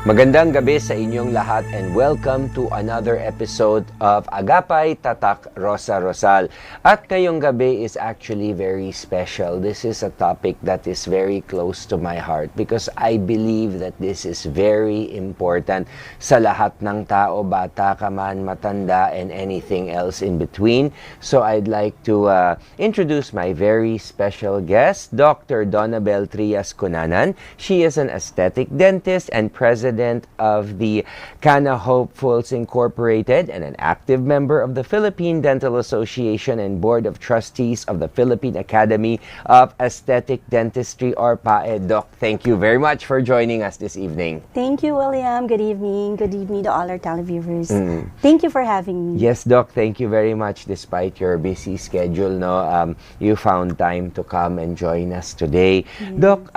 Magandang gabi sa inyong lahat and welcome to another episode of Agapay Tatak Rosa Rosal. At ngayong gabi is actually very special. This is a topic that is very close to my heart because I believe that this is very important sa lahat ng tao, bata ka man, matanda, and anything else in between. So I'd like to introduce my very special guest, Dr. Donabel Trias Cunanan. She is an aesthetic dentist and president of the Kana Hopefuls Incorporated and an active member of the Philippine Dental Association and Board of Trustees of the Philippine Academy of Aesthetic Dentistry, or PAE. Doc, thank you very much for joining us this evening. Thank you, William. Good evening. Good evening to all our televiewers. Thank you for having me. Yes, Doc, thank you very much. Despite your busy schedule, you found time to come and join us today. Doc,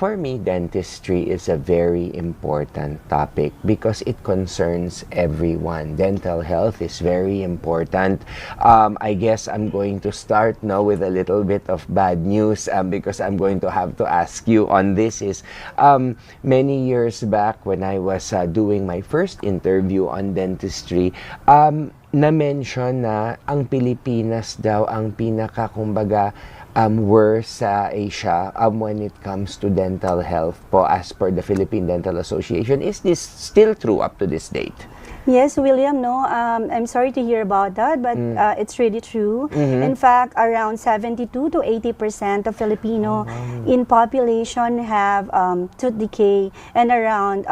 for me, dentistry is a very important topic because it concerns everyone. Dental health is very important. I guess I'm going to start now with a little bit of bad news because I'm going to have to ask you on this. Many years back when I was doing my first interview on dentistry, na-mention na ang Pilipinas daw ang kumbaga, worse sa Asia when it comes to dental health po as per the Philippine Dental Association. Is this still true up to this date? Yes, William, I'm sorry to hear about that, but it's really true. In fact, around 72 to 80% of Filipino in population have tooth decay, and around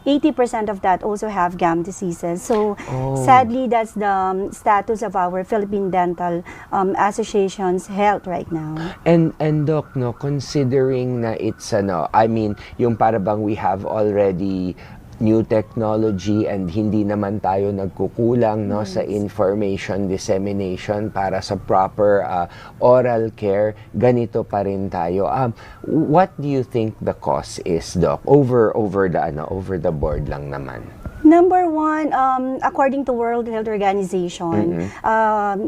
80% of that also have gum diseases. So, sadly, that's the status of our Philippine Dental Association's health right now. And Doc, considering na it's yung para bang we have already new technology and hindi naman tayo nagkukulang sa information dissemination para sa proper oral care, ganito pa rin tayo. What do you think the cause is, Doc? Over the board lang naman. Number one, according to World Health Organization,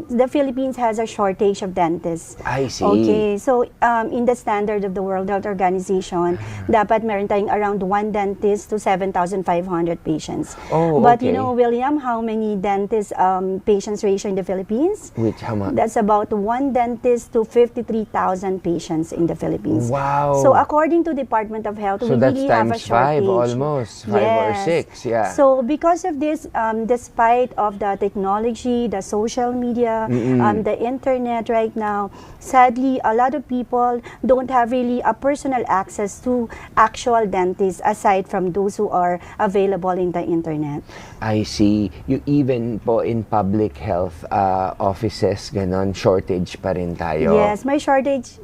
the Philippines has a shortage of dentists. I see. Okay, so in the standard of the World Health Organization, dapat meron tayong around 1 dentist to 7,500 patients. But you know, William, how many dentist patients ratio in the Philippines? Which, how much? That's about 1 dentist to 53,000 patients in the Philippines. Wow. So according to Department of Health, so we really have a shortage. Almost 5 or 6, yeah. So because of this, despite of the technology, the social media, the internet right now, sadly, a lot of people don't have really a personal access to actual dentists aside from those who are available in the internet. I see. You even po in public health offices, ganon, shortage pa rin tayo. Yes, may shortage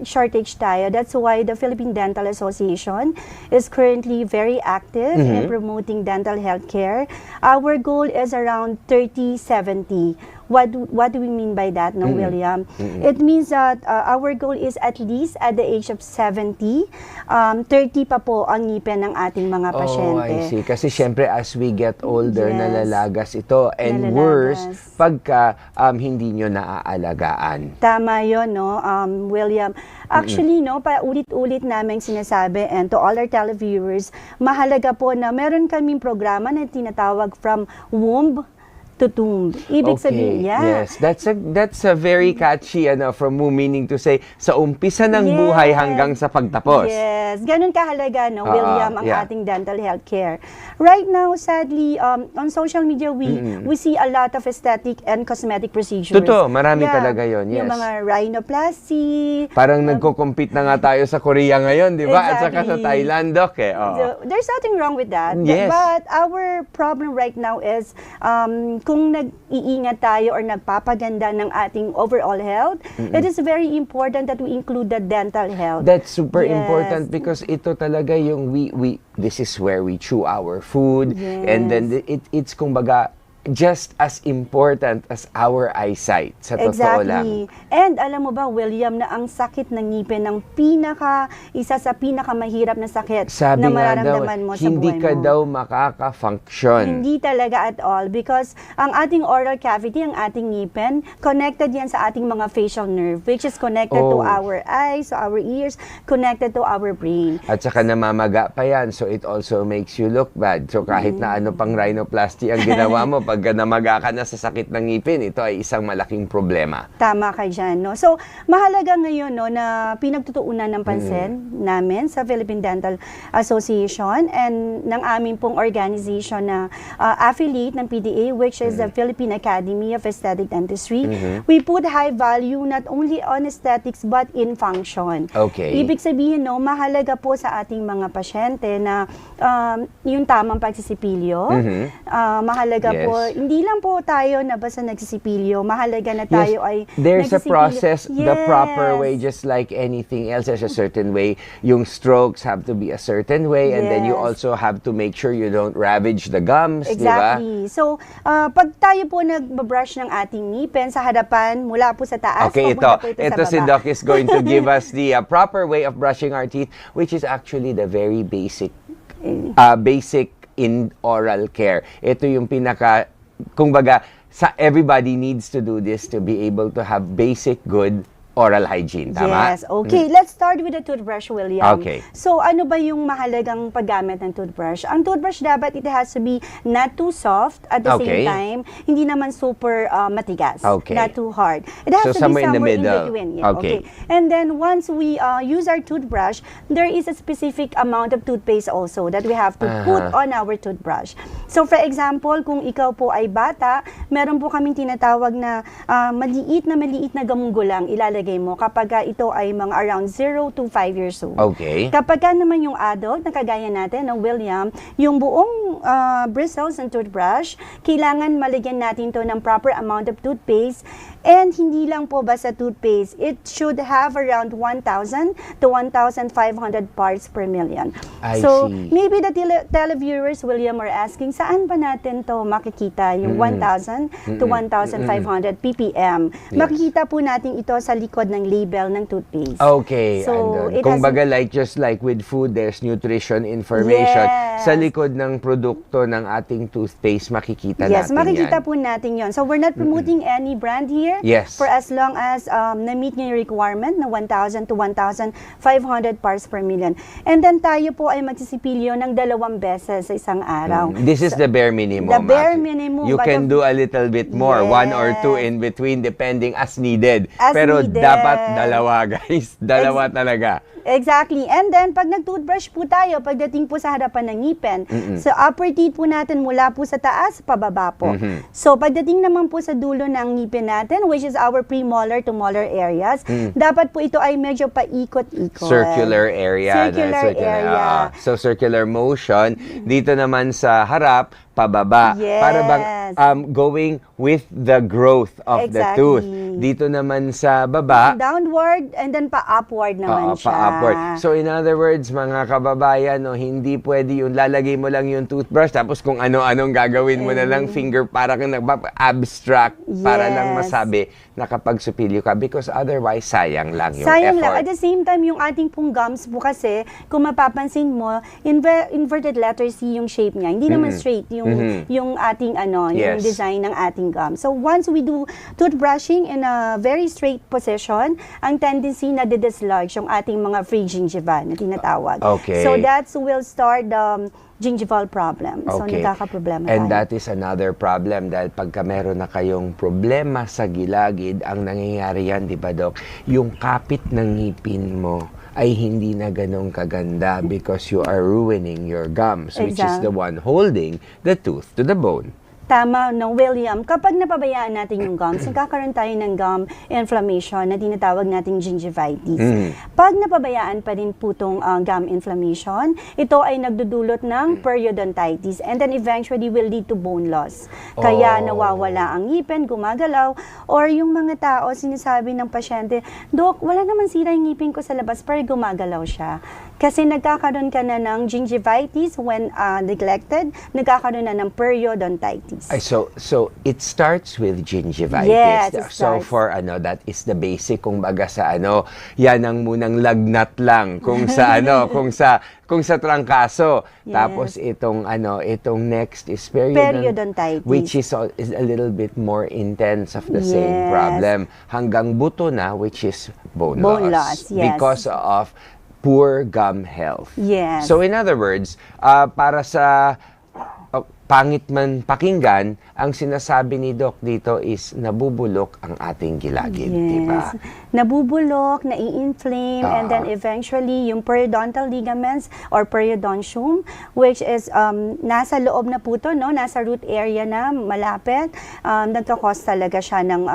tayo. That's why the Philippine Dental Association is currently very active in promoting dental health care. Our goal is around 30-70. What do we mean by that, William? It means that our goal is at least at the age of 70, 30 pa po ang ngipin ng ating mga pasyente. I see. Kasi syempre as we get older, nalalagas ito. And worse, pagka hindi nyo naaalagaan. Tama yun, William. Actually, paulit-ulit namin sinasabi, and to all our televiewers, mahalaga po na meron kaming programa na tinatawag from womb to tomb. Ibig sabihin, yes, that's a very catchy from mo, meaning to say sa umpisa ng buhay hanggang sa pagtapos. Yes, ganun kahalaga, William, ang ating dental health care. Right now, sadly, on social media, we see a lot of aesthetic and cosmetic procedures. Totoo, marami talaga yon. Yes. Yung mga rhinoplasty. Parang nagko-compete na nga tayo sa Korea ngayon, di ba? At saka sa Thailand, Doc. So, there's nothing wrong with that. Yes. But our problem right now is kung nag-iingat tayo or nagpapaganda ng ating overall health, it is very important that we include the dental health. That's super important because ito talaga yung this is where we chew our food, and then it's kumbaga just as important as our eyesight, sa totoo lang. And alam mo ba, William, na ang sakit ng ngipin ng isa sa pinakamahirap na sakit Sabi na nga daw, mararamdaman mo sa hindi buhay ka mo. daw makaka-function. Hindi talaga at all, because ang ating oral cavity, ang ating ngipin, connected yan sa ating mga facial nerve, which is connected to our eyes, to our ears, connected to our brain. At saka namamaga pa yan, so it also makes you look bad. So kahit na ano pang rhinoplasty ang ginawa mo, pagka namaga ka na sa sakit ng ngipin, ito ay isang malaking problema. Tama ka dyan, no? So, mahalaga ngayon, no, na pinagtutuunan ng pansin namin sa Philippine Dental Association and ng aming pong organization na affiliate ng PDA, which is the Philippine Academy of Aesthetic Dentistry. We put high value not only on aesthetics but in function. Okay. Ibig sabihin, no, mahalaga po sa ating mga pasyente na yung tamang pagsisipilyo. Mahalaga po, hindi lang po tayo na basta nagsisipilyo, mahalaga na tayo ay there's a nagsisipilyo. process, the proper way, just like anything else, there's a certain way. Yung strokes have to be a certain way, and then you also have to make sure you don't ravage the gums, di ba? Exactly. So, pag tayo po nagbabrush ng ating ngipin sa harapan, mula po sa taas, Okay, papunta po ito sa si baba. Doc is going to give us the proper way of brushing our teeth, which is actually the very basic in oral care. Ito yung kumbaga, everybody needs to do this to be able to have basic good oral hygiene, tama? Yes, okay. Let's start with the toothbrush, William. Okay. So, ano ba yung mahalagang paggamit ng toothbrush? Ang toothbrush dapat, it has to be not too soft, at the same time, hindi naman super matigas. Okay. Not too hard. It has to be somewhere in between. Yeah, Okay. And then, once we use our toothbrush, there is a specific amount of toothpaste also that we have to put on our toothbrush. So, for example, kung ikaw po ay bata, meron po kaming tinatawag na maliit na gamunggulang ilalagay mo kapag ito ay mga around 0 to 5 years old. Okay. Kapag naman yung adult, na kagaya natin, na William, yung buong bristles ng toothbrush, kailangan malagyan natin to ng proper amount of toothpaste. And hindi lang po basta toothpaste, it should have around 1,000 to 1,500 parts per million. I so, see. maybe the televiewers, William, are asking, saan ba natin to makikita yung 1,000 to 1,500 ppm? Makikita po natin ito sa likod ng label ng toothpaste. Okay. So, it Kung has- baga, just like with food, there's nutrition information. Yes. Sa likod ng produkto ng ating toothpaste, makikita Yes, natin makikita yan. po natin yon. So, we're not promoting any brand here. Yes. For as long as na-meet nyo yung requirement na 1,000 to 1,500 parts per million. And then tayo po ay magsisipilyo ng 2 beses sa isang araw. This is the bare minimum. The bare actually. minimum, You but can do a little bit more, 1 or 2 Yes. in between, depending as needed. As Pero needed. dapat dalawa, guys. Dalawa talaga. Exactly. And then, pag nag-toothbrush po tayo, pagdating po sa harapan ng ngipin, so upper teeth po natin mula po sa taas, pababa po. So, pagdating naman po sa dulo ng ngipin natin, which is our premolar to molar areas, dapat po ito ay medyo paikot-ikot. Circular area. Circular area. So, circular motion. Dito naman sa harap, pababa. Yes. Para bang going with the growth of the Exactly. tooth. Dito naman sa baba, Downward and then pa-upward naman siya. pa-upward. So in other words, mga kababayan, no, hindi pwede yung lalagay mo lang yung toothbrush tapos kung ano-anong gagawin mo na lang, finger para kang abstract para lang Yes. masabi na kapag supilyo ka because otherwise sayang lang yung Sayang lang. effort. At the same time, yung ating pong gums po kasi, kung mapapansin mo, inverted letter C yung shape niya. Hindi naman straight yung ating yung Yes. design ng ating gums. So once we do toothbrushing in a very straight position, ang tendency na dislodge yung ating mga free gingiva na tinatawag. Okay. So that will start the gingival problem. So nagkakaproblema And tayo. that is another problem dahil pagka meron na kayong problema sa gilagid, ang nangyayari yan, di ba, Doc? Yung kapit ng ngipin mo ay hindi na ganong kaganda because you are ruining your gums, which is the one holding the tooth to the bone. Tama, no, William. Kapag napabayaan natin yung gums, nagkakaroon tayo ng gum inflammation na tinatawag nating gingivitis. Pag napabayaan pa rin po itong gum inflammation, ito ay nagdudulot ng periodontitis and then eventually will lead to bone loss. Kaya nawawala ang ngipin, gumagalaw, or yung mga tao, sinasabi ng pasyente, Dok, wala naman sira yung ngipin ko sa labas, pero gumagalaw siya. Kasi nagkakaroon ka na ng gingivitis when neglected, nagkakaroon na ng periodontitis. cavities. So it starts with gingivitis. Yes, it So starts. for that is the basic kung baga sa yan ang munang lagnat lang kung sa kung sa trangkaso. Yes. Tapos itong next is Periodontitis. which is a little bit more intense of the same Yes. problem. Hanggang buto na, which is bone Bone loss. loss, yes. Because of poor gum health. Yes. So in other words, para sa pangit man pakinggan, ang sinasabi ni Doc dito is nabubulok ang ating gilagid, di ba? Nabubulok, nai-inflame, and then eventually yung periodontal ligaments or periodontium, which is nasa loob na po to, no? Nasa root area na, malapit, nagkakos talaga siya ng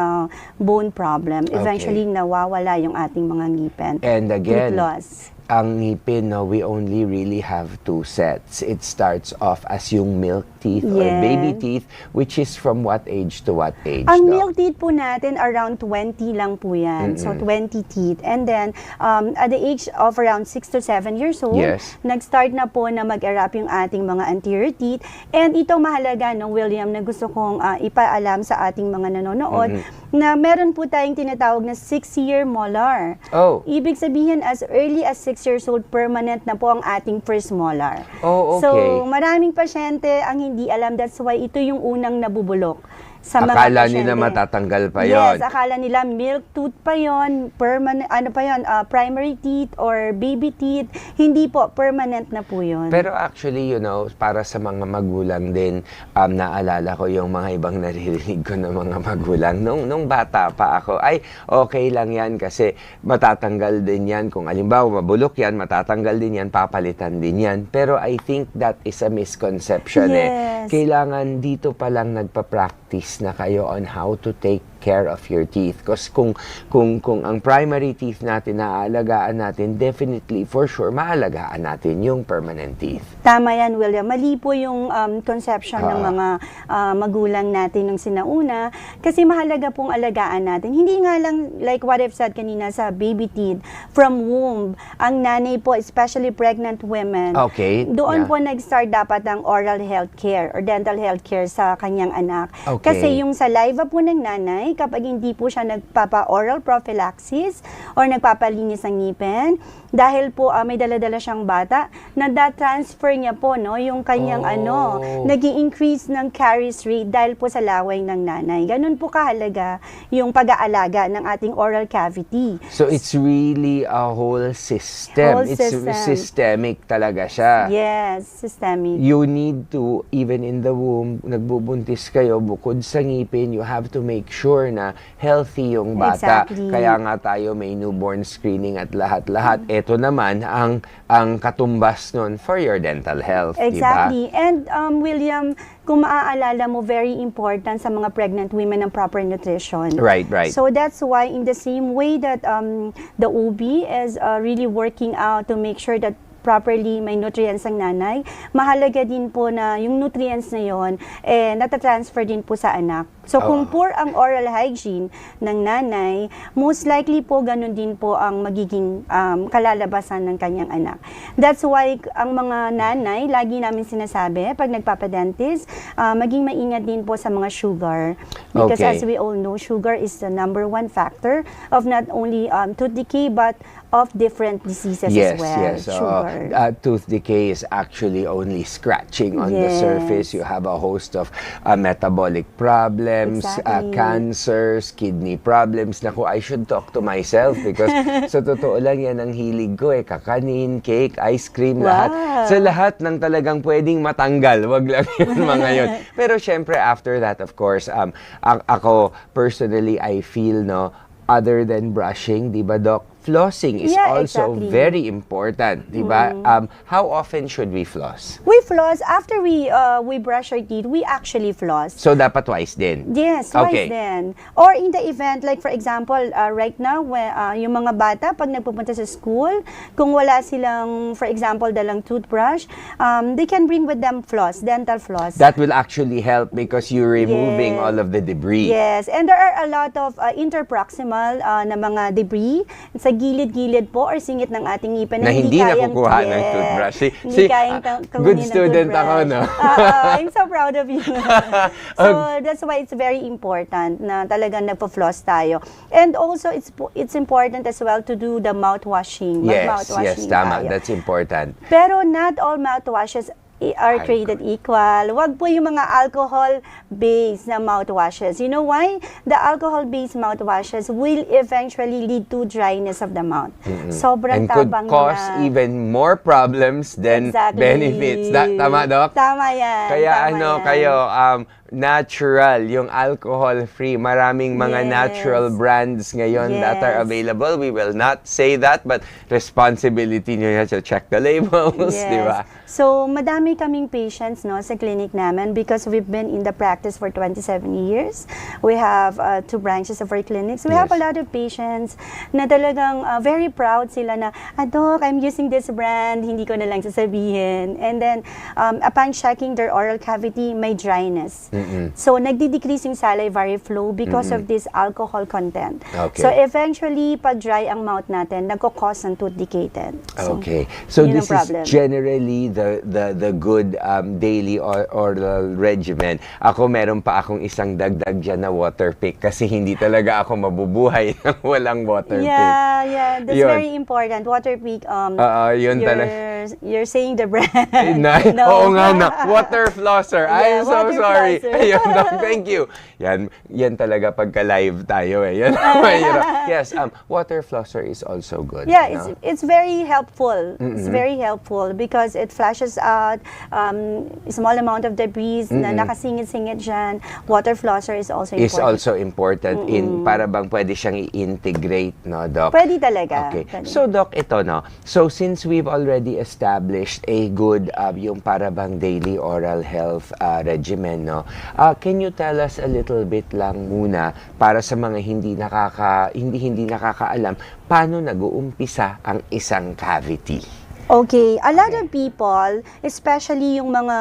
bone problem. Eventually, nawawala yung ating mga ngipin. And again, Tooth loss. ang ngipin, we only really have two sets. It starts off as yung milk teeth or Yes. baby teeth, which is from what age to what age, Ang Doc? milk teeth po natin, around 20 lang po yan. So, 20 teeth. And then, at the age of around 6 to 7 years old, Yes. nag-start na po na mag-erupt yung ating mga anterior teeth. And ito mahalaga, no, William, na gusto kong ipaalam sa ating mga nanonood, na meron po tayong tinatawag na 6-year molar. Oh. Ibig sabihin, as early as 6 years old, permanent na po ang ating first molar. Oh, okay. So, maraming pasyente ang hindi alam. That's why ito yung unang nabubulok sa mga Akala pasyente. nila matatanggal pa Yes, yon. akala nila milk tooth pa yon, permanent, primary teeth or baby teeth. Hindi po, permanent na po yon. Pero actually, para sa mga magulang din, naalala ko yung mga ibang naririnig ko ng mga magulang. Nung bata pa ako, ay, okay lang yan kasi matatanggal din yan. Kung alimbawa, mabulok yan, matatanggal din yan, papalitan din yan. Pero I think that is a misconception. Yes. Kailangan dito pa lang nagpa-practice na kayo on how to take care of your teeth. Because kung ang primary teeth natin naaalagaan natin, definitely, for sure, maalagaan natin yung permanent teeth. Tama yan, William. Mali po yung conception ng mga magulang natin nung sinauna. Kasi mahalaga pong alagaan natin. Hindi nga lang, like what I've said kanina sa baby teeth, from womb, ang nanay po, especially pregnant women, Okay. doon Yeah. po nag-start dapat ang oral health care or dental health care sa kanyang anak. Okay. Kasi yung saliva po ng nanay, kapag hindi po siya nagpapa-oral prophylaxis or nagpapalinis ng ngipin, dahil po may dala-dala siyang bata, nada-transfer niya po yung kanyang nag-i-increase ng caries rate dahil po sa laway ng nanay. Ganun po kahalaga yung pag-aalaga ng ating oral cavity. So it's really a whole system. Whole It's system. systemic talaga siya. Yes, systemic. You need to, even in the womb, nagbubuntis kayo, bukod sa ngipin, you have to make sure na healthy yung bata. Exactly. Kaya nga tayo may newborn screening at lahat-lahat. Ito naman ang katumbas nun for your dental health, Exactly. diba? And William, kung maaalala mo, very important sa mga pregnant women ang proper nutrition. Right, right. So that's why in the same way that the OB is really working out to make sure that properly may nutrients ang nanay, mahalaga din po na yung nutrients na yon natatransfer din po sa anak. So kung poor ang oral hygiene ng nanay, most likely po ganun din po ang magiging kalalabasan ng kanyang anak. That's why ang mga nanay, lagi namin sinasabi, pag nagpapadentist, maging maingat din po sa mga sugar. Because Okay. as we all know, sugar is the number one factor of not only tooth decay, but of different diseases as well. Yes. Sugar. Tooth decay is actually only scratching on the Yes. surface. You have a host of metabolic problems, Exactly. cancers, kidney problems. Naku, I should talk to myself because sa totoo lang yan ang hilig ko kakanin, cake, ice cream, Wow. lahat. Sa lahat ng talagang pwedeng matanggal. Wag lang yun mga yun. Pero syempre after that, of course, ako personally, I feel other than brushing, di ba, Doc? Flossing is Yeah, also exactly. very important, di ba? How often should we floss? We floss after we brush our teeth. We actually floss. So dapat twice din. Yes, twice Okay. then. Or in the event, like for example, right now, yung mga bata, pag nagpupunta sa school, kung wala silang, for example, dalang toothbrush, they can bring with them floss, dental floss. That will actually help because you're removing all of the debris. Yes, and there are a lot of interproximal na mga debris sa sa gilid-gilid po or singit ng ating ngipin Na hindi kayang, nakukuha ng toothbrush. Hindi kayang good kunin ng student ako, toothbrush. no? I'm so proud of you. So, that's why it's very important na talagang nagpo-floss tayo. And also, it's important as well to do the mouthwashing. Yes, tama. That's important. Pero not all mouthwashes are created equal. Wag po yung mga alcohol-based na mouthwashes. You know why? The alcohol-based mouthwashes will eventually lead to dryness of the mouth. Sobrang And could tabang cause nila. even more problems than benefits. Tama, Doc? Tama yan. Kaya tama yan. kayo, natural, yung alcohol-free. Maraming mga natural brands ngayon that are available. We will not say that, but responsibility nyo yan to check the labels, di ba? So, madami kaming patients no sa clinic namin because we've been in the practice for 27 years. We have 2 branches of our clinics. We have a lot of patients na talagang very proud sila na, Doc, I'm using this brand, hindi ko na lang sasabihin. And then, upon checking their oral cavity, may dryness. So, nagdi-decrease yung salivary flow because of this alcohol content. Okay. So, eventually, pag dry ang mouth natin, nagko-cause ng tooth decay. Okay. So, yun this ang is problem. generally the good daily oral regimen. Ako, meron pa akong isang dagdag dyan na water pick kasi hindi talaga ako mabubuhay ng walang water pick. Yeah. That's very important. Water pick, yun you're saying the brand. No. Oo nga na. Water flosser. I'm so water sorry. flosser. Ayun, Doc, thank you. Yan talaga pagka-live tayo eh. Yan ang mahirap. Yes, water flosser is also good. Yeah, no? it's very helpful. It's very helpful because it flushes out small amount of debris na nakasingit-singit dyan. Water flosser is also important. Is also important in para bang pwede siyang i-integrate, no, Doc? Pwede talaga. Okay. Pwede. So, Doc, ito, no? So, since we've already established a good, yung para bang daily oral health regimen, no? Can you tell us a little bit lang muna para sa mga hindi nakakaalam, paano nag-uumpisa ang isang cavity? Okay, a lot of people, especially yung mga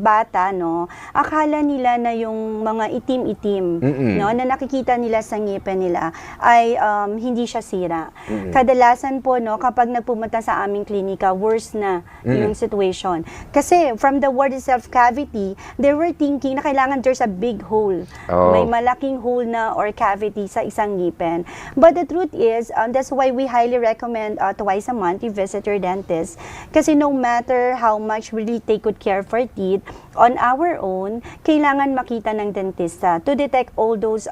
bata, no, akala nila na yung mga itim-itim, no, na nakikita nila sa ngipin nila ay hindi siya sira. Kadalasan po, no, kapag nagpumunta sa aming klinika, worse na yung situation. Kasi from the word itself, cavity, they were thinking na kailangan there's a big hole. May malaking hole na or cavity sa isang ngipin. But the truth is, that's why we highly recommend twice a month you visit your dentist. Kasi no matter how much we really take good care for teeth, on our own, kailangan makita ng dentista to detect all those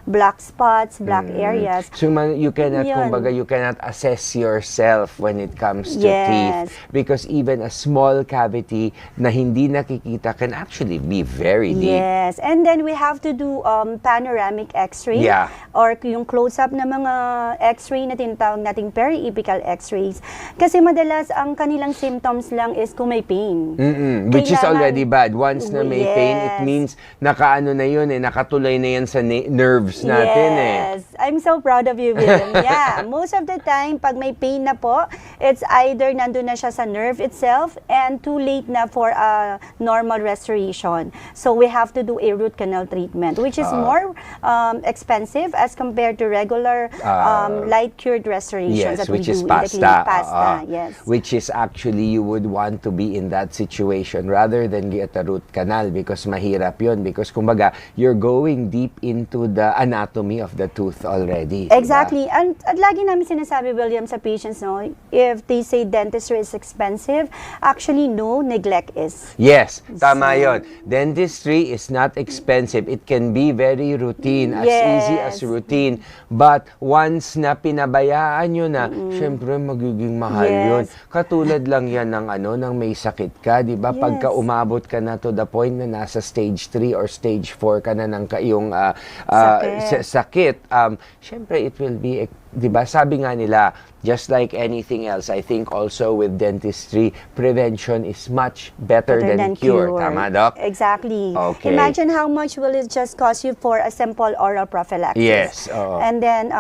black spots, black areas. So you cannot, kumbaga, you cannot assess yourself when it comes to teeth because even a small cavity na hindi nakikita can actually be very deep. Yes, and then we have to do panoramic x-ray or yung close-up na mga x-ray na tinatawag nating periapical x-rays. Kasi madalas ang kanilang symptoms lang is kung may pain. Which is already bad. Once na may pain, it means nakaano na yun eh, nakatulay na yan sa nerves natin Yes, I'm so proud of you, William. Yeah, most of the time, pag may pain na po, it's either nandun na siya sa nerve itself and too late na for a normal restoration. So we have to do a root canal treatment, which is more expensive as compared to regular light-cured restorations that we which do is in the clinic. Pasta, yes. Which is actually, you would want to be in that situation rather than get a root canal because mahirap yun. Because kumbaga, you're going deep into the anatomy of the tooth already. Exactly. Diba? At lagi namin sinasabi, William, sa patients, no, if they say dentistry is expensive, actually, no, neglect is. Yes, tama yun. Dentistry is not expensive. It can be very routine, as easy as routine. But once na pinabayaan nyo na, syempre magiging mahal yun. Katulad lang yan ng ng may sakit ka, di ba? Pagka umabot ka na to the point na nasa stage 3 or stage 4 ka na ng iyong sakit, syempre it will be, di ba? Sabi nga nila, just like anything else, I think also with dentistry, prevention is much better than cure. Tama, Doc? Exactly. Okay. Imagine how much will it just cost you for a simple oral prophylaxis. Yes. And then,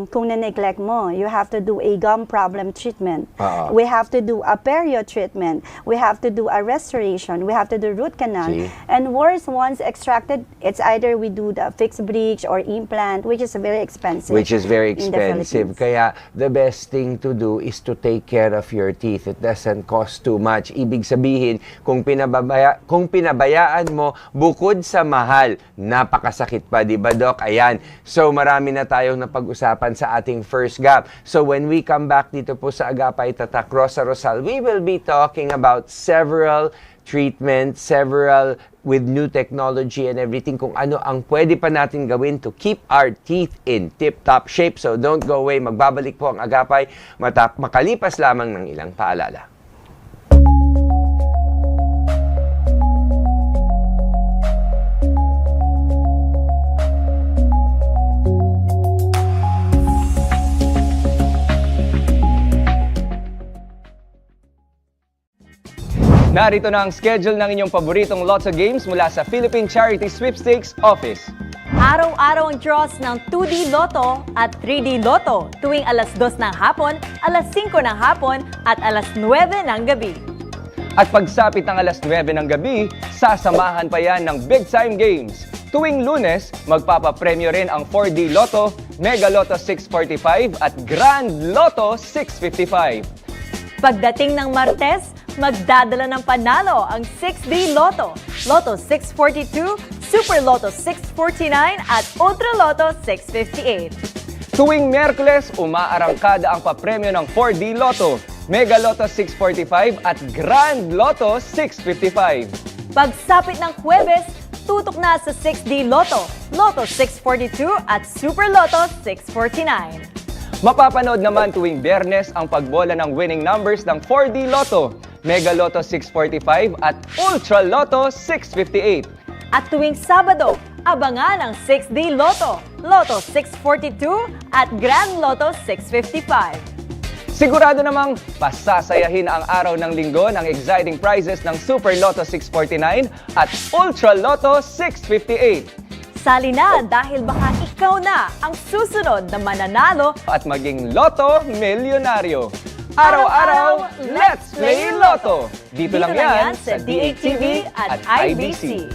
kung na-neglect mo, you have to do a gum problem treatment. We have to do a perio treatment. We have to do a restoration. We have to do root canal. And worse, once extracted, it's either we do the fixed bridge or implant, which is very expensive. Which is very expensive. expensive. Philippines. Kaya the best thing to do is to take care of your teeth. It doesn't cost too much. Ibig sabihin, kung pinabayaan mo, bukod sa mahal, napakasakit pa, di ba, Doc? Ayan. So, marami na tayong napag-usapan sa ating first gap. So, when we come back dito po sa Agapay Tatak Rosa Rosal, we will be talking about several treatments, several with new technology and everything, kung ano ang pwede pa natin gawin to keep our teeth in tip-top shape. So don't go away, magbabalik po ang Agapay makalipas lamang ng ilang paalala. Narito na ang schedule ng inyong paboritong Lotto games mula sa Philippine Charity Sweepstakes Office. Araw-araw ang draws ng 2D Lotto at 3D Lotto tuwing alas 2 ng hapon, alas 5 ng hapon at alas 9 ng gabi. At pagsapit ng alas 9 ng gabi, sasamahan pa yan ng Big Time Games. Tuwing Lunes, magpapapremyo rin ang 4D Lotto, Mega Lotto 645 at Grand Lotto 655. Pagdating ng Martes, magdadala ng panalo ang 6D Lotto, Lotto 642, Super Lotto 649 at Ultra Lotto 658. Tuwing Miyerkules, umaarangkada ang papremyo ng 4D Lotto, Mega Lotto 645 at Grand Lotto 655. Pagsapit ng Huwebes, tutok na sa 6D Lotto, Lotto 642 at Super Lotto 649. Mapapanood naman tuwing Biyernes ang pagbola ng winning numbers ng 4D Lotto, Mega Lotto 645 at Ultra Lotto 658. At tuwing Sabado, abangan ang 6D Lotto, Lotto 642 at Grand Lotto 655. Sigurado namang pasasayahin ang araw ng Linggo ng exciting prizes ng Super Lotto 649 at Ultra Lotto 658. Sali na dahil baka ikaw na ang susunod na mananalo At maging Lotto Milyonaryo. Araw-araw, let's play Lotto! Dito lang yan sa DATV at IBC.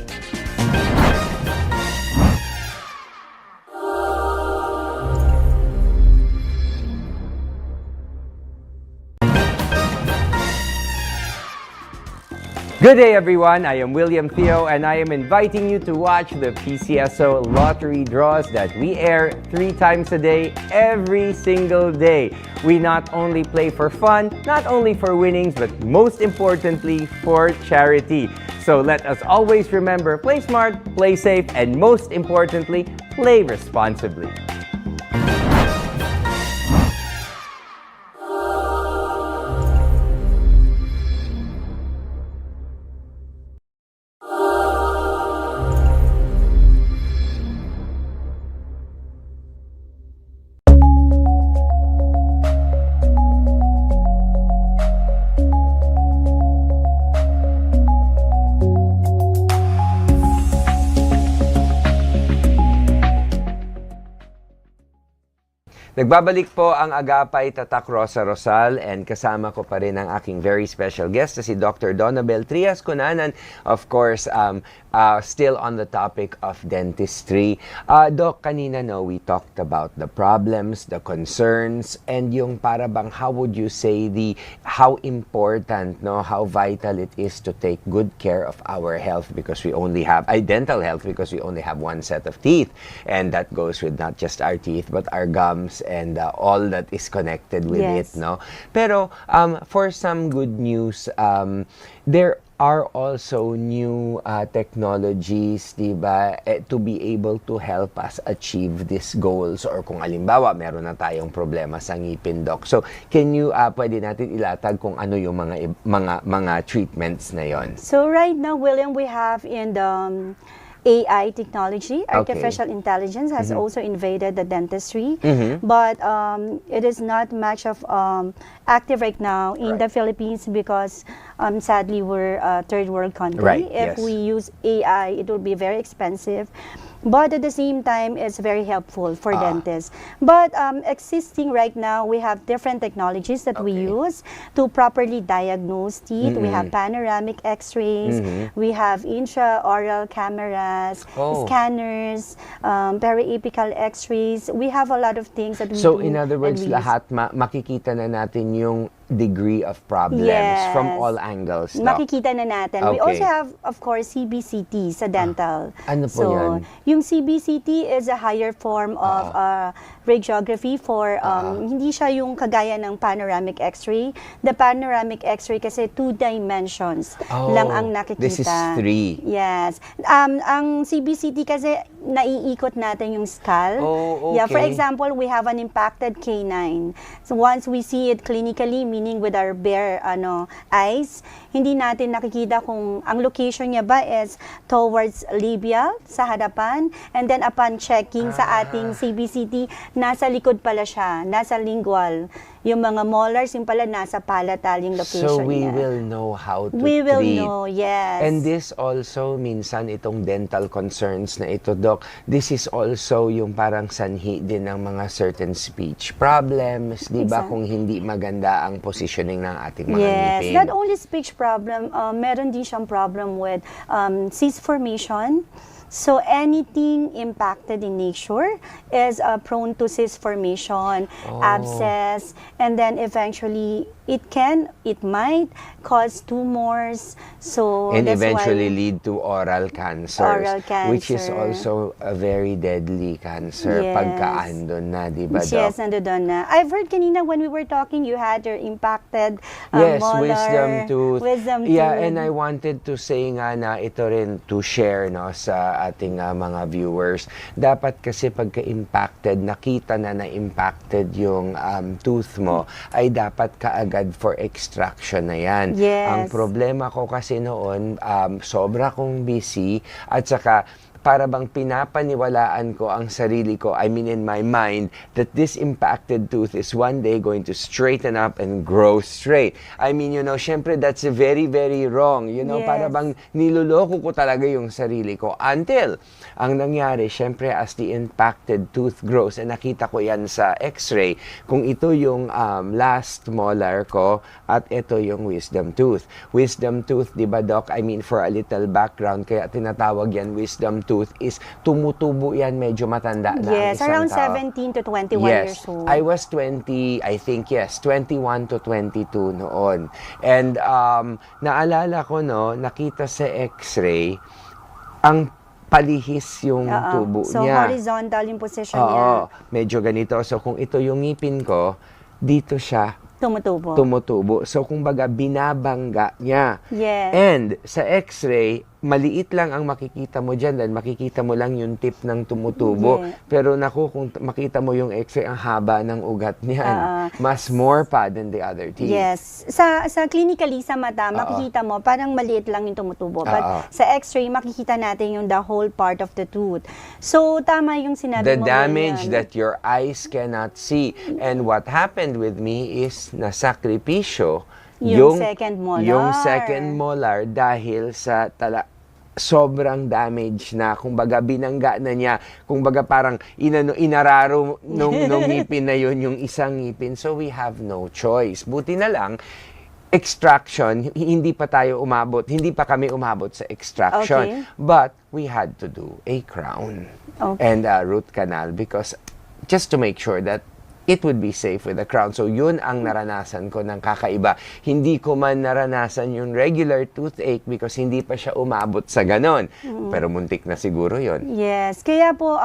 Good day, everyone. I am William Theo, and I am inviting you to watch the PCSO lottery draws that we air 3 times a day, every single day. We not only play for fun, not only for winnings, but most importantly, for charity. So let us always remember, play smart, play safe, and most importantly, play responsibly. Nagbabalik po ang Agapay Tatak Rosa Rosal, and kasama ko pa rin ang aking very special guest na si Dr. Donabel Trias Cunanan, of course, still on the topic of dentistry. Doc, kanina we talked about the problems, the concerns, and yung para bang, how would you say, how important, how vital it is to take good care of our health because we only have, dental health, because we only have one set of teeth, and that goes with not just our teeth, but our gums, and all that is connected with Yes. it, no? Pero for some good news, there are also new technologies, diba, to be able to help us achieve these goals, or kung halimbawa meron na tayong problema sa ngipin, Doc. So, can you pwede natin ilatag kung ano yung mga treatments na yon? So right now, William, we have in the AI technology, artificial intelligence has also invaded the dentistry, but it is not much of active right now in the Philippines because sadly we're a third world country. Right, If yes. we use AI, it will be very expensive. but at the same time, it's very helpful for dentists. But existing right now, we have different technologies that we use to properly diagnose teeth. We have panoramic x-rays, we have intraoral cameras, scanners, periapical x-rays. We have a lot of things that we do. So in other and words, we use. lahat makikita na natin yung degree of problems from all angles. Doc. Makikita na natin. We Okay. also have, of course, CBCT sa dental. Ano po so, yan? yung CBCT is a higher form of radiography for, hindi siya yung kagaya ng panoramic x-ray. The panoramic x-ray kasi 2 dimensions lang ang nakikita. This is 3. Yes. Ang CBCT kasi naiikot natin yung skull. Oh, Yeah, for okay. example, we have an impacted canine. So once we see it clinically, meaning with our bare eyes, hindi natin nakikita kung ang location niya ba is towards labial, sa harapan, and then upon checking sa ating CBCT, nasa likod pala siya, nasa lingual. Yung mga molars, yung pala nasa palatal yung location So we niya. will know how to We will treat. know, yes. And this also, minsan itong dental concerns na ito, Doc, this is also yung parang sanhi din ng mga certain speech problems, di ba? Exactly. Kung hindi maganda ang positioning ng ating mga Yes, ngipin. not only speech problem, meron din siyang problem with cyst formation. So anything impacted in nature is prone to cyst formation, abscess, and then eventually it might cause tumors. So And that's eventually why, lead to oral cancers, Oral which is cancer. also a very deadly cancer Yes. pagka-andon na, di ba, Doc? yes, nandoon na. I've heard kanina when we were talking, you had your impacted Yes, molar, wisdom tooth. Wisdom Yeah, tooth. and I wanted to say nga na ito rin to share no sa ating mga viewers. Dapat kasi pagka-impacted, nakita na impacted yung tooth mo, ay dapat kaagad for extraction na yan. Yes. Ang problema ko kasi noon, sobra kong busy at saka para bang pinapaniwalaan ko ang sarili ko, I mean in my mind, that this impacted tooth is one day going to straighten up and grow straight. I mean, syempre that's very, very wrong. Yes. Para bang niloloko ko talaga yung sarili ko. Until, ang nangyari, syempre as the impacted tooth grows, and nakita ko yan sa x-ray, kung ito yung last molar ko, at ito yung wisdom tooth. Wisdom tooth, di ba, Doc? I mean, for a little background, kaya tinatawag yan wisdom tooth is tumutubo yan, medyo matanda na ang Yes, isang around tao. 17 to 21 Yes, years old. I was 20, I think, 21 to 22 noon. And naalala ko, nakita sa x-ray, ang palihis yung tubo So niya. horizontal yung position niya. Oo, medyo ganito. So kung ito yung ngipin ko, dito siya Tumutubo. tumutubo. So kumbaga binabangga niya. Yes. And sa x-ray, maliit lang ang makikita mo dyan dahil makikita mo lang yung tip ng tumutubo. Yeah. Pero naku, kung makita mo yung x-ray, ang haba ng ugat niyan. Mas more pa than the other teeth. Yes. Sa clinically sa mata, makikita mo parang maliit lang yung tumutubo. But sa x-ray, makikita natin yung the whole part of the tooth. So tama yung sinabi The mo. damage William. that your eyes cannot see. And what happened with me is nasakripisyo Yung second molar. Yung second molar dahil sa sobrang damage na, kumbaga binangga na niya, kumbaga parang inararo nung ngipin na yun, yung isang ngipin. So we have no choice. Buti na lang, extraction, hindi pa kami umabot sa extraction. Okay. But we had to do a crown and a root canal because just to make sure that it would be safe with the crown. So yun ang naranasan ko ng kakaiba. Hindi ko man naranasan yung regular toothache because hindi pa siya umabot sa ganon. Pero muntik na siguro yun. Yes. Kaya po,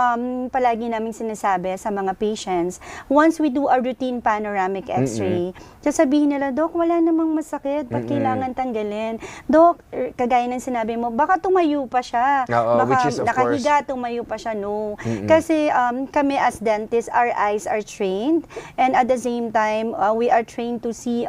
palagi namin sinasabi sa mga patients, once we do a routine panoramic x-ray, sasabihin nila, Dok, wala namang masakit. Ba't kailangan tanggalin? Dok, kagaya ng sinabi mo, baka tumayo pa siya. Oo, Baka which is of nakahiga, tumayo pa siya. No. Kasi kami as dentists, our eyes are trained trained, and at the same time, we are trained to see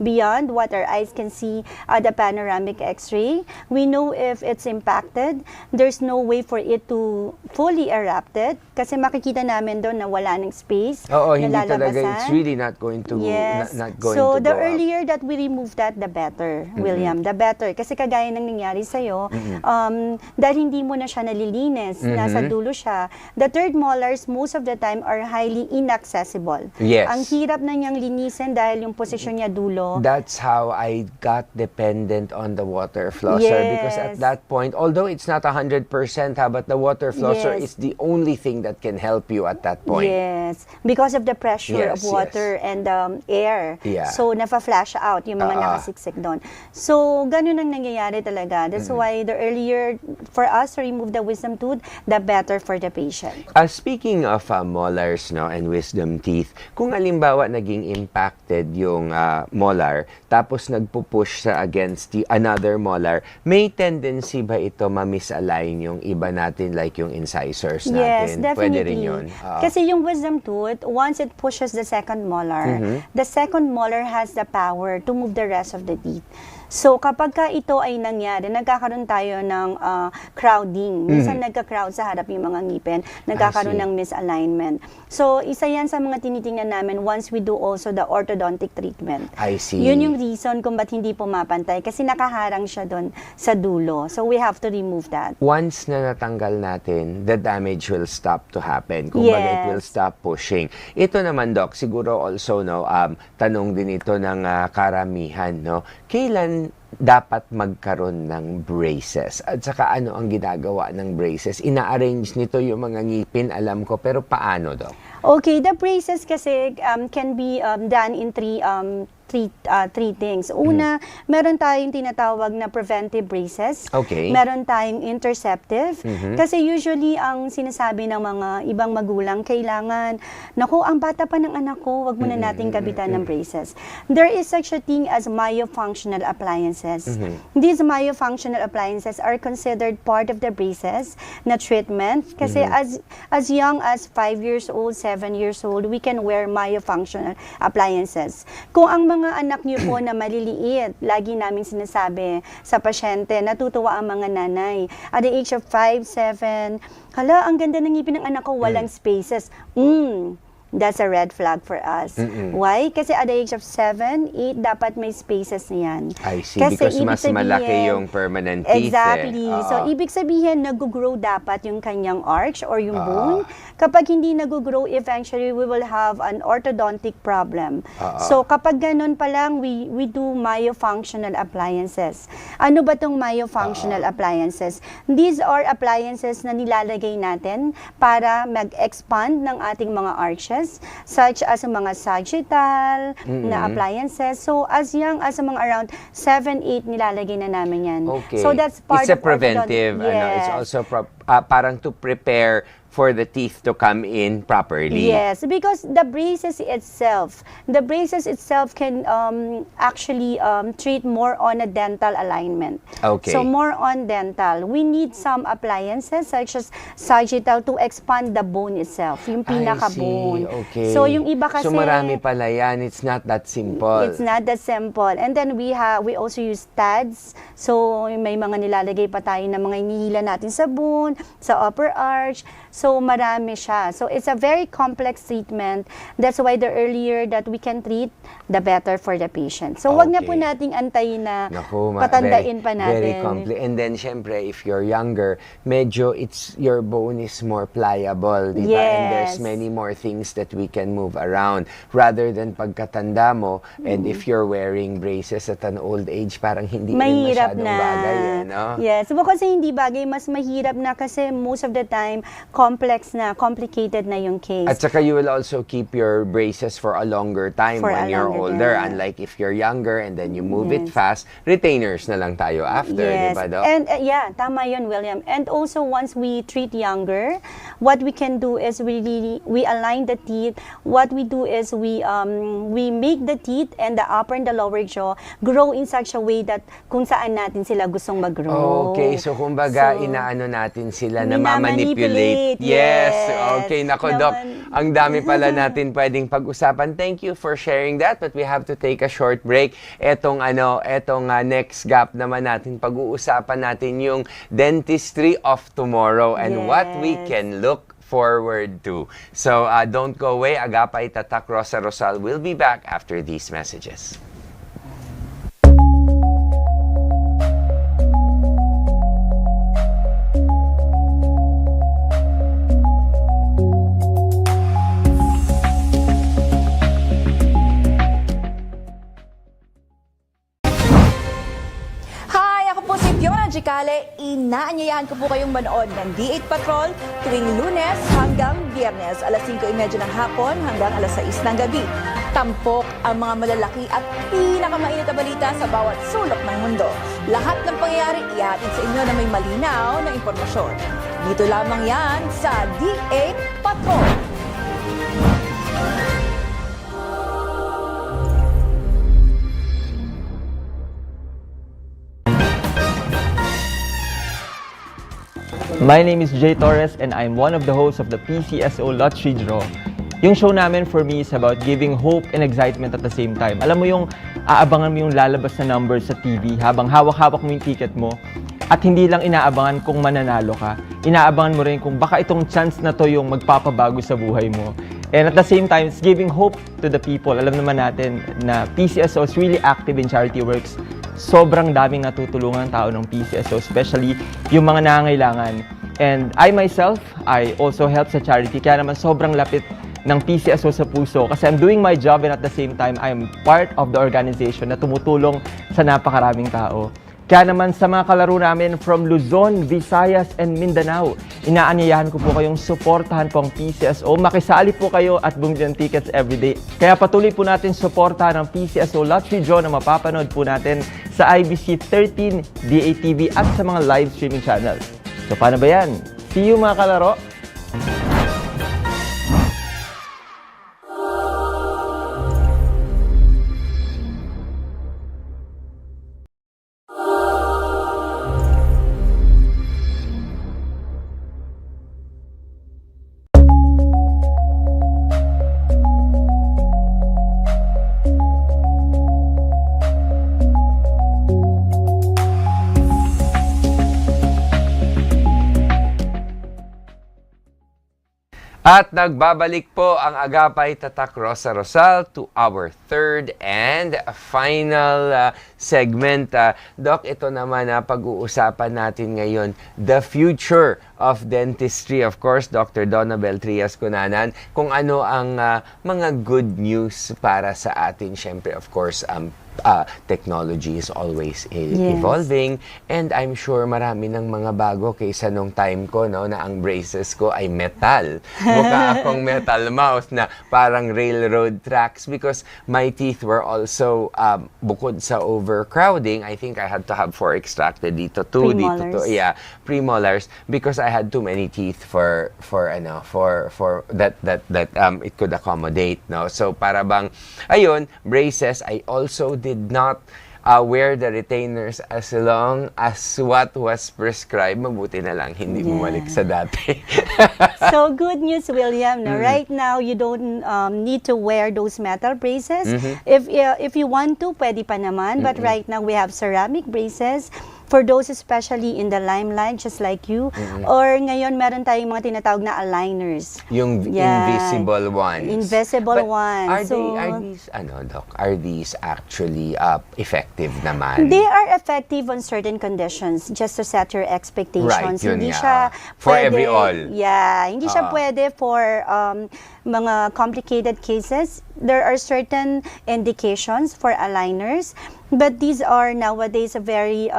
beyond what our eyes can see at the panoramic X-ray. We know if it's impacted. There's no way for it to fully erupt it kasi makikita namin doon na wala ng space. Oo, na hindi talaga, lalabasan. it's really not going to, Yes. not going So, to the go up. earlier that we remove that, the better, William. The better. Kasi kagaya ng nangyari sa'yo, dahil hindi mo na siya nalilinis, nasa dulo siya, the third molars, most of the time, are highly inaccessible. Yes. Ang hirap na niyang linisin dahil yung posisyon niya dulo. That's how I got dependent on the water flosser because at Yes. that point, although it's not 100%, but the water flosser Yes. is the only thing that can help you at that point. Yes, because of the pressure Yes, of water and air. Yeah. So, nafa-flash out yung mga nakasiksik doon. So, ganun ang nangyayari talaga. That's why the earlier for us to remove the wisdom tooth, the better for the patient. Speaking of molars and wisdom teeth, kung alimbawa naging impacted yung molar, tapos nagpupush sa against the another molar, may tendency ba ito ma-misalign yung iba natin, like yung incisors Yes, natin? definitely. Pwede rin yun. Kasi yung wisdom tooth, once it pushes the second molar, the second molar has the power to move the rest of the teeth. So, kapag ka ito ay nangyari, nagkakaroon tayo ng crowding. Minsan nagka-crowd sa harap yung mga ngipin, nagkakaroon see. ng misalignment. So, isa yan sa mga tinitingnan namin once we do also the orthodontic treatment. I see. Yun yung reason kung ba't hindi pumapantay, kasi nakaharang siya doon sa dulo. So, we have to remove that. Once na natanggal natin, the damage will stop to happen. Kung baga, it will Yes. stop pushing. Ito naman, Doc, siguro also, tanong din ito ng karamihan, kailan dapat magkaroon ng braces? At saka ano ang ginagawa ng braces? Ina-arrange nito yung mga ngipin, alam ko, pero paano, Doc? Okay, the braces kasi can be done in three things. Una, meron tayong tinatawag na preventive braces. Okay. Meron tayong interceptive. Kasi usually, ang sinasabi ng mga ibang magulang, kailangan, naku, ang bata pa ng anak ko, wag muna nating kabitan ng braces. There is such a thing as myofunctional appliances. These myofunctional appliances are considered part of the braces na treatment. Kasi as young as 5 years old, 7 years old, we can wear myofunctional appliances. Kung ang mga anak niyo po na maliliit, lagi namin sinasabi sa pasyente, natutuwa ang mga nanay. At the age of 5, 7, hala, ang ganda ng ngipin ng anak ko, walang spaces. That's a red flag for us. Why? Kasi at the age of 7, 8, dapat may spaces na yan. I see, because ibig mas malaki yung permanent teeth. Exactly. So, ibig sabihin, nag-grow dapat yung kanyang arch or yung bone. Kapag hindi nag-grow, eventually, we will have an orthodontic problem. So, kapag ganun pa lang, we do myofunctional appliances. Ano ba tong myofunctional appliances? These are appliances na nilalagay natin para mag-expand ng ating mga arches, such as mga sagittal na appliances. So, as young as mga around 7, 8, nilalagay na namin yan. Okay. So, that's part It's a of preventive, orthodontic. it's Yes. also parang to prepare for the teeth to come in properly. Yes, because the braces itself can actually treat more on a dental alignment. Okay. So more on dental. We need some appliances such as sagittal to expand the bone itself, yung pinaka-bone. I see. Okay. So yung iba kasi, so marami pala yan. It's not that simple. it's not that simple. And then we also use studs. So may mga nilalagay pa tayo na mga inihila natin sa bone, sa upper arch. So, marami siya. So, it's a very complex treatment. That's why the earlier that we can treat, the better for the patient. So, wag na po Okay. nating antayin na Naku, patandain pa Very natin. complex. And then, syempre, if you're younger, medyo your bone is more pliable, di ba? And there's Yes. many more things that we can move around. Rather than pagkatanda mo, and if you're wearing braces at an old age, parang hindi rin Mahirap masyadong na. bagay, no? Yes. So, kasi hindi bagay, mas mahirap na kasi most of the time, complex na, complicated na yung case. At saka you will also keep your braces for a longer time For when a you're older. longer time. Unlike if you're younger and then you move it Yes. fast, retainers na lang tayo after, di Yes. ba, Doc? And yeah, tama yun, William. And also, once we treat younger, what we can do is we align the teeth. What we do is we make the teeth and the upper and the lower jaw grow in such a way that kung saan natin sila gustong mag-grow. Okay, so kumbaga So, inaano natin sila na Minamanipulate. ma-manipulate Right, Yes. yes. Okay, nako Doc. Naman. Ang dami pala natin pwedeng pag-usapan. Thank you for sharing that, but we have to take a short break. Etong next gap naman natin, pag-uusapan natin yung dentistry of tomorrow and what we Yes. can look forward to. So don't go away. Agapay Tatak Rosa Rosal will be back after these messages. Hi! Ako po si Fiona Gicale. Inaanyayahan ko po kayong manood ng D8 Patrol tuwing Lunes hanggang Biyernes, alas 5:30 ng hapon hanggang alas 6 ng gabi. Tampok ang mga malalaki at pinakamainit na balita sa bawat sulok ng mundo. Lahat ng pangyayari ihatid sa inyo na may malinaw na impormasyon. Dito lamang yan sa D8 Patrol. My name is Jay Torres and I'm one of the hosts of the PCSO Lottery Draw. Yung show namin for me is about giving hope and excitement at the same time. Alam mo yung aabangan mo yung lalabas na numbers sa TV habang hawak-hawak mo yung ticket mo at hindi lang inaabangan kung mananalo ka. Inaabangan mo rin kung baka itong chance na to yung magpapabago sa buhay mo. And at the same time, it's giving hope to the people. Alam naman natin na PCSO is really active in charity works. Sobrang daming natutulungan ng tao ng PCSO, especially yung mga nangangailangan. And I myself, I also help sa charity. Kaya naman sobrang lapit ng PCSO sa puso kasi I'm doing my job and at the same time, I'm part of the organization na tumutulong sa napakaraming tao. Kaya naman sa mga kalaro namin from Luzon, Visayas, and Mindanao, inaanyayahan ko po kayong suportahan po ang PCSO. Makisali po kayo at bumili ng tickets everyday. Kaya patuloy po natin suportahan ang PCSO Lottery Draw na mapapanood po natin sa IBC 13, DATV at sa mga live streaming channels. So paano ba yan? See you mga kalaro! At nagbabalik po ang Agapay Tatak Rosa Rosal to our third and final segment. Doc, ito naman pag-uusapan natin ngayon, the future of dentistry. Of course, Dr. Donabel Trias Cunanan, kung ano ang mga good news para sa atin. Siyempre, of course, technology is always evolving and I'm sure marami ng mga bago kaysa nung time ko na ang braces ko ay metal. Mukha akong metal mouth na parang railroad tracks because my teeth were also bukod sa overcrowding, I think I had to have 4 extracted dito 2 dito 2, yeah, premolars because I had too many teeth for that it could accommodate, no. So para bang ayun, braces. I also did not wear the retainers as long as what was prescribed. Mabuti na lang hindi bumalik sa dati. So good news, William. No? Right now, you don't need to wear those metal braces. If you want to, pwede pa naman. But right now, we have ceramic braces for those especially in the limelight, just like you. Or ngayon, meron tayong mga tinatawag na aligners. Yung invisible ones. Invisible ones. Are these actually effective naman? They are effective on certain conditions, just to set your expectations. Right, yun Hindi nga. siya For pwede, every all. Yeah, hindi siya pwede for mga complicated cases. There are certain indications for aligners, but these are nowadays very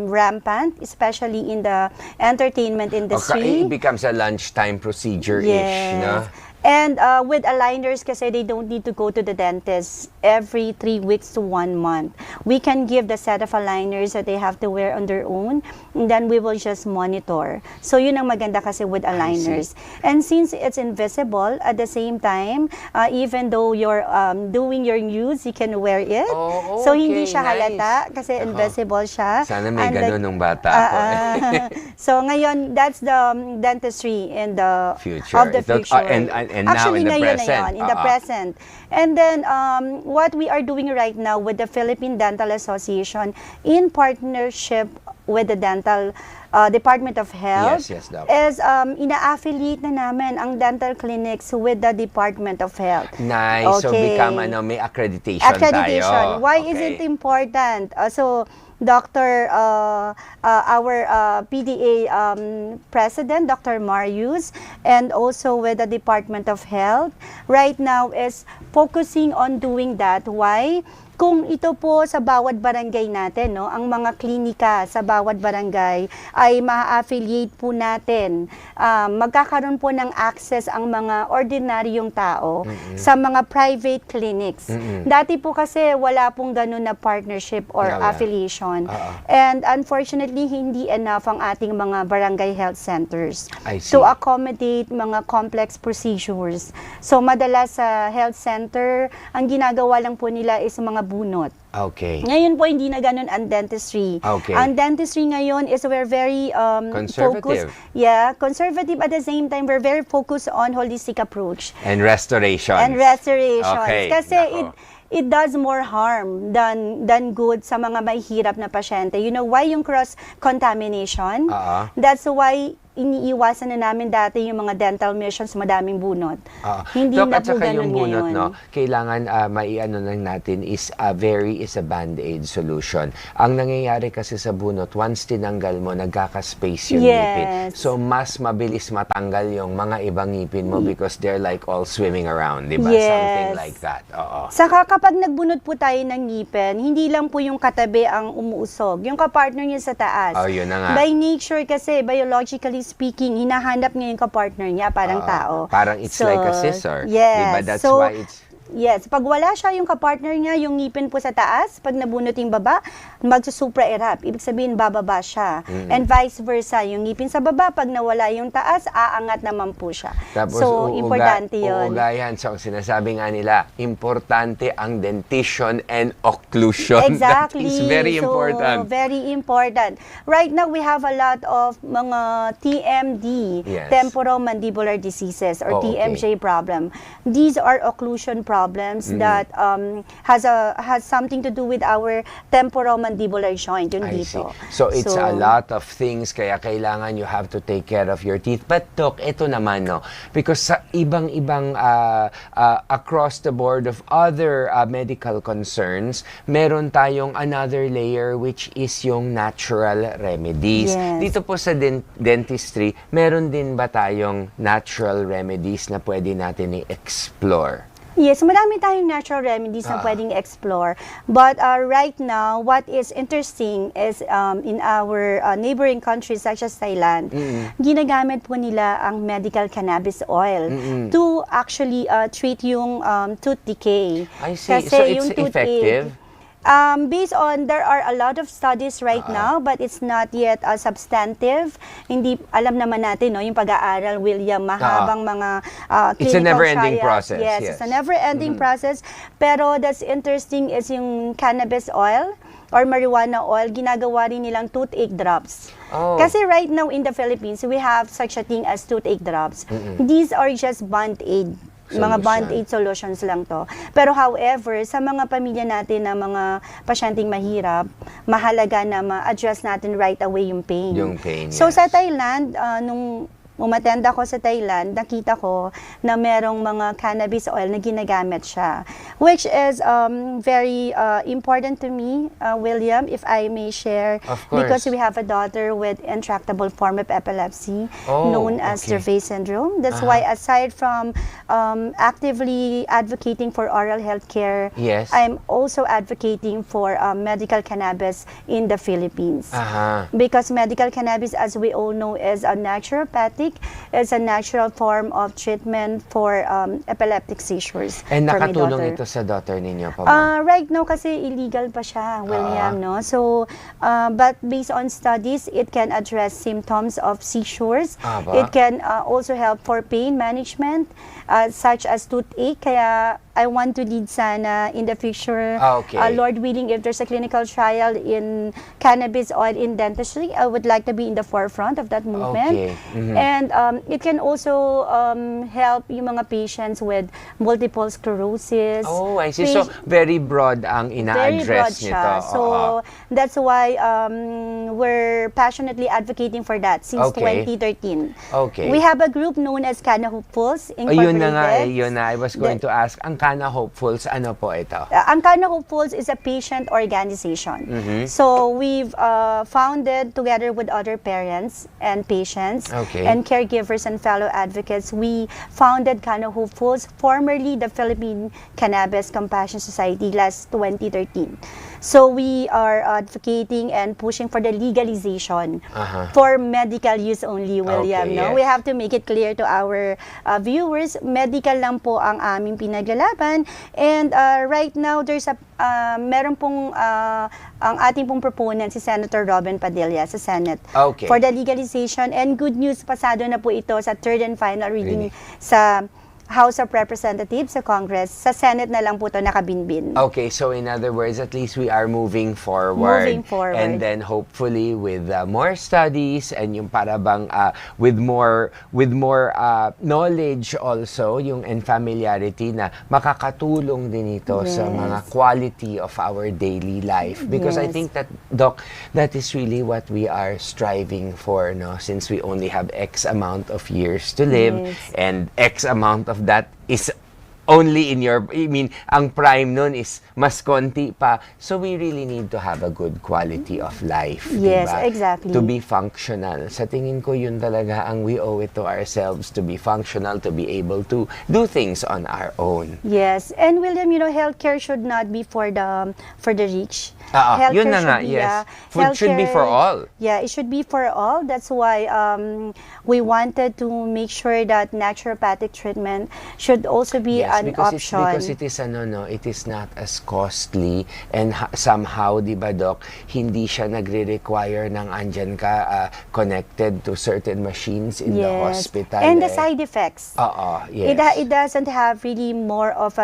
rampant, especially in the entertainment industry. Okay, it becomes a lunchtime procedure-ish, no? And with aligners, kasi they don't need to go to the dentist every 3 weeks to 1 month. We can give the set of aligners that they have to wear on their own, and then we will just monitor. So yun ang maganda kasi with aligners. And since it's invisible, at the same time, even though you're doing your news, you can wear it. Oh, So hindi okay, siya nice. halata kasi invisible siya. Sana may And ganun nung bata ako. So ngayon, that's the dentistry in the Future. of the Ito- future. and now Actually, in the ngayon present. na yun, in the present. And then, what we are doing right now with the Philippine Dental Association in partnership with the Dental Department of Health Yes, Doc. is ina-affiliate na namin ang dental clinics with the Department of Health. Nice. So Okay. become may accreditation, Accreditation. tayo. Why is it important? So, Dr. Our PDA President, Dr. Marius, and also with the Department of Health, right now is focusing on doing that. Why? Kung ito po sa bawat barangay natin, no, ang mga klinika sa bawat barangay ay ma-affiliate po natin, magkakaroon po ng access ang mga ordinaryong tao sa mga private clinics. Dati po kasi wala pong ganun na partnership or Wala. affiliation. And unfortunately, hindi enough ang ating mga barangay health centers I see. to accommodate mga complex procedures. So madalas sa health center, ang ginagawa lang po nila is mga bunot. Okay. Ngayon po, hindi na ganun ang dentistry. Okay. Ang dentistry ngayon is we're very Conservative. focused. Yeah, conservative at the same time, we're very focused on holistic approach. And restoration. And restorations. Okay. Kasi Nako. it does more harm than good sa mga may hirap na pasyente. You know why yung cross-contamination? That's why iniiwasan na namin dati yung mga dental missions, madaming bunot. Hindi Doc, na at po saka ganun yung bunot, ngayon. no, kailangan maiano lang natin is a band-aid solution. Ang nangyayari kasi sa bunot, once tinanggal mo, nagkaka-space yung ngipin. Yes. So, mas mabilis matanggal yung mga ibang ngipin mo because they're like all swimming around, di ba? Yes. Something like that. Oo. Saka kapag nagbunot po tayo ng ngipin, hindi lang po yung katabi ang umuusog, yung kapartner niya sa taas. Oh, yun na nga. By nature kasi, biologically speaking, hinahanap niya yung kapartner niya, parang tao. Parang it's like a scissor. Yes. Diba? That's So, why it's... Yes, pag wala siya yung kapartner niya, yung ngipin po sa taas, pag nabunot yung baba, magsusupra erap. Ibig sabihin, bababa siya. And vice versa, yung ngipin sa baba, pag nawala yung taas, aangat naman po siya. Tapos, So, importante yun. uugayan. So, sinasabi nga nila, importante ang dentition and occlusion. Exactly. That is very So, important. very important. Right now, we have a lot of mga TMD, Yes. temporomandibular diseases, or Oh, okay. TMJ problem. These are occlusion problems that has something to do with our temporomandibular joint, yung I see. dito. So, it's a lot of things, kaya kailangan you have to take care of your teeth. But, Doc, ito naman, no, because sa ibang-ibang across the board of other medical concerns, meron tayong another layer which is yung natural remedies. Yes. Dito po sa dentistry, meron din ba tayong natural remedies na pwede natin i-explore? Yes, marami tayong natural remedies na pwedeng explore. But right now, what is interesting is in our neighboring countries such as Thailand, ginagamit po nila ang medical cannabis oil to actually treat yung tooth decay. I see. So it's effective? Based on, there are a lot of studies right now, but it's not yet substantive. Hindi, alam naman natin, no, yung pag-aaral, William, mahabang mga It's a clinical never-ending trials. process, Yes, yes. it's a never-ending process. Pero that's interesting is yung cannabis oil or marijuana oil, ginagawa rin nilang toothache drops. Oh. Kasi right now in the Philippines, we have such a thing as toothache drops. These are just band-aid. Mga Solution. band-aid solutions lang to. Pero however, sa mga pamilya natin na mga pasyenteng mahirap, mahalaga na ma-address natin right away yung pain. Yung pain, So yes. sa Thailand, nung umattend ako sa Thailand, nakita ko na merong mga cannabis oil na ginagamit siya. Which is very important to me, William, if I may share. Of course. Because we have a daughter with intractable form of epilepsy known as okay. Dravet syndrome. That's why aside from actively advocating for oral health care, Yes. I'm also advocating for medical cannabis in the Philippines. Aha. Because medical cannabis, as we all know, is a naturopathic Therapeutic. It's a natural form of treatment for epileptic seizures And for my nakatulong daughter. ito sa daughter ninyo pa, ma'am? Right now kasi illegal pa siya, William, no? So, but based on studies, it can address symptoms of seizures. Aba. It can also help for pain management, such as toothache. Kaya I want to lead sana in the future, Okay. Lord willing, if there's a clinical trial in cannabis oil in dentistry, I would like to be in the forefront of that movement. Okay. And it can also help yung mga patients with multiple sclerosis. Oh, I see. So, very broad ang Very broad ina-address siya. nito. So, that's why we're passionately advocating for that since Okay. 2013. Okay. We have a group known as Kana Hopefuls Incorporated. Yun na nga yun na. I was going to ask, ang Kana Hopefuls, ano po ito? Ang Kana Hopefuls is a patient organization. So, we've founded together with other parents and patients Okay. and caregivers and fellow advocates. We founded Kana Hopefuls, formerly the Philippine Cannabis Compassion Society, last 2013. So, we are advocating and pushing for the legalization for medical use only, William. Okay, No? yes. We have to make it clear to our viewers, medical lang po ang aming pinaglalaban. And right now, there's a meron pong ang ating pong proponent si Senator Robin Padilla sa Senate Okay. for the legalization. And good news, pasado na po ito sa third and final reading sa House of Representatives sa Congress. Sa Senate na lang po ito nakabinbin. Okay, so in other words, at least we are moving forward. Moving forward. And then hopefully with more studies and yung para bang with more knowledge also, yung and familiarity na makakatulong din ito sa Yes. mga quality of our daily life. Because I Yes. think that, Doc, that is really what we are striving for, no? Since we only have X amount of years to live Yes. and X amount of that is only in your, ang prime nun is mas konti pa. So we really need to have a good quality of life. Yes, diba? exactly. To be functional. Sa tingin ko yun talaga ang we owe it to ourselves, to be functional, to be able to do things on our own. Yes, and William, healthcare should not be for the rich. Yun na nga, should be, yes. Food should be for all. Yeah, it should be for all. That's why we wanted to make sure that naturopathic treatment should also be an option. Because it is it is not as costly and somehow, di ba, Doc, hindi siya nagre-require ng andyan ka connected to certain machines in the hospital. And the side effects. Yes. It doesn't have really more of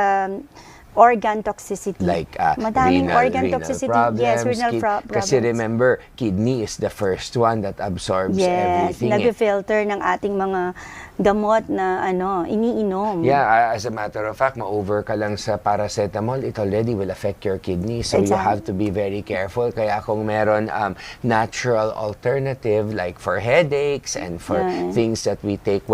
organ toxicity. Like Madaming organ renal toxicity. problems. Yes, renal problems. Kasi remember, kidney is the first one that absorbs Yes, everything. nag-filter ng ating mga gamot na iniinom. Yeah, as a matter of fact, ma-over ka lang sa paracetamol, it already will affect your kidney. So you Exactly. have to be very careful. Kaya kung meron natural alternative like for headaches and for things that we take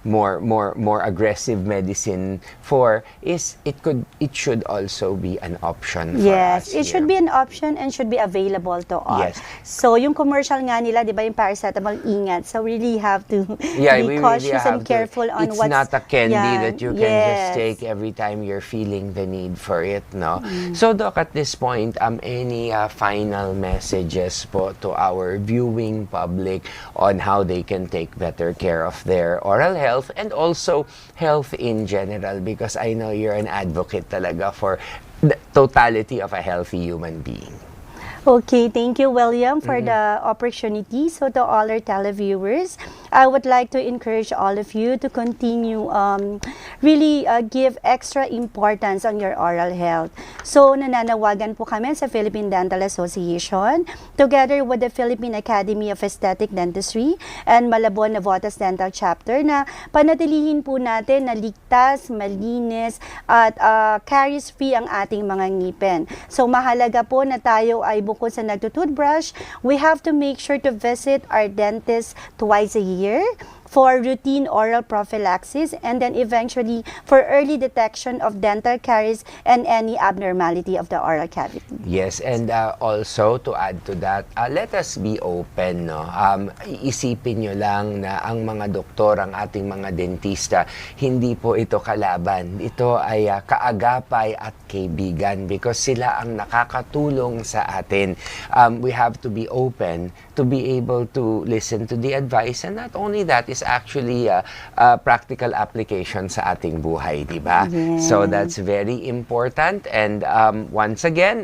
more aggressive medicine for, it should also be an option for us. Yes, it should be an option and should be available to all. Yes. So yung commercial nga nila, 'di ba, yung paracetamol, ingat. So really have to Yeah, be we cautious really have and careful on it's what's not a candy that you can just Yes. take every time you're feeling the need for it, no? So, Doc, at this point, any final messages po to our viewing public on how they can take better care of their oral health and also health in general? Because I know you're an advocate talaga for the totality of a healthy human being. Okay, thank you, William, for the opportunity. So to all our televiewers, I would like to encourage all of you to continue really give extra importance on your oral health. So nananawagan po kami sa Philippine Dental Association together with the Philippine Academy of Aesthetic Dentistry and Malabon Navotas Dental Chapter na panatilihin po natin na ligtas, malinis at caries-free ang ating mga ngipin. So mahalaga po na tayo ay bukod sa nagtutoothbrush, we have to make sure to visit our dentist twice a year for routine oral prophylaxis and then eventually for early detection of dental caries and any abnormality of the oral cavity. Yes, and also to add to that, let us be open, no? Iisipin nyo lang na ang mga doktor, ang ating mga dentista, hindi po ito kalaban. Ito ay kaagapay at kaibigan because sila ang nakakatulong sa atin. We have to be open to be able to listen to the advice, and not only that, is actually practical application sa ating buhay, di ba? Yes. So that's very important. And once again,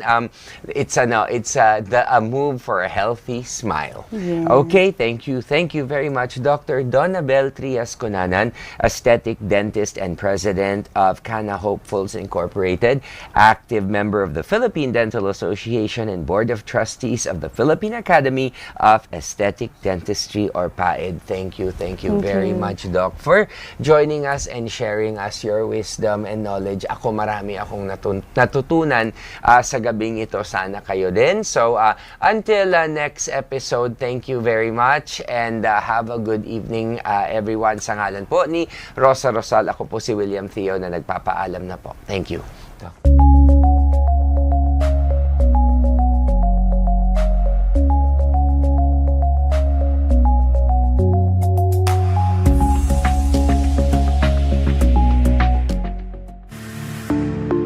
it's a move for a healthy smile. Yes. Okay, thank you very much, Dr. Donabel Trias Cunanan, aesthetic dentist and president of Kana Hopefuls Incorporated, active member of the Philippine Dental Association and Board of Trustees of the Philippine Academy of Aesthetic Dentistry, or PAED. Thank you very much, Doc, for joining us and sharing us your wisdom and knowledge. Ako marami akong natutunan sa gabing ito. Sana kayo din. So until next episode, thank you very much and have a good evening everyone. Sa ngalan po ni Rosa Rosal, ako po si William Theo na nagpapaalam na po. Thank you.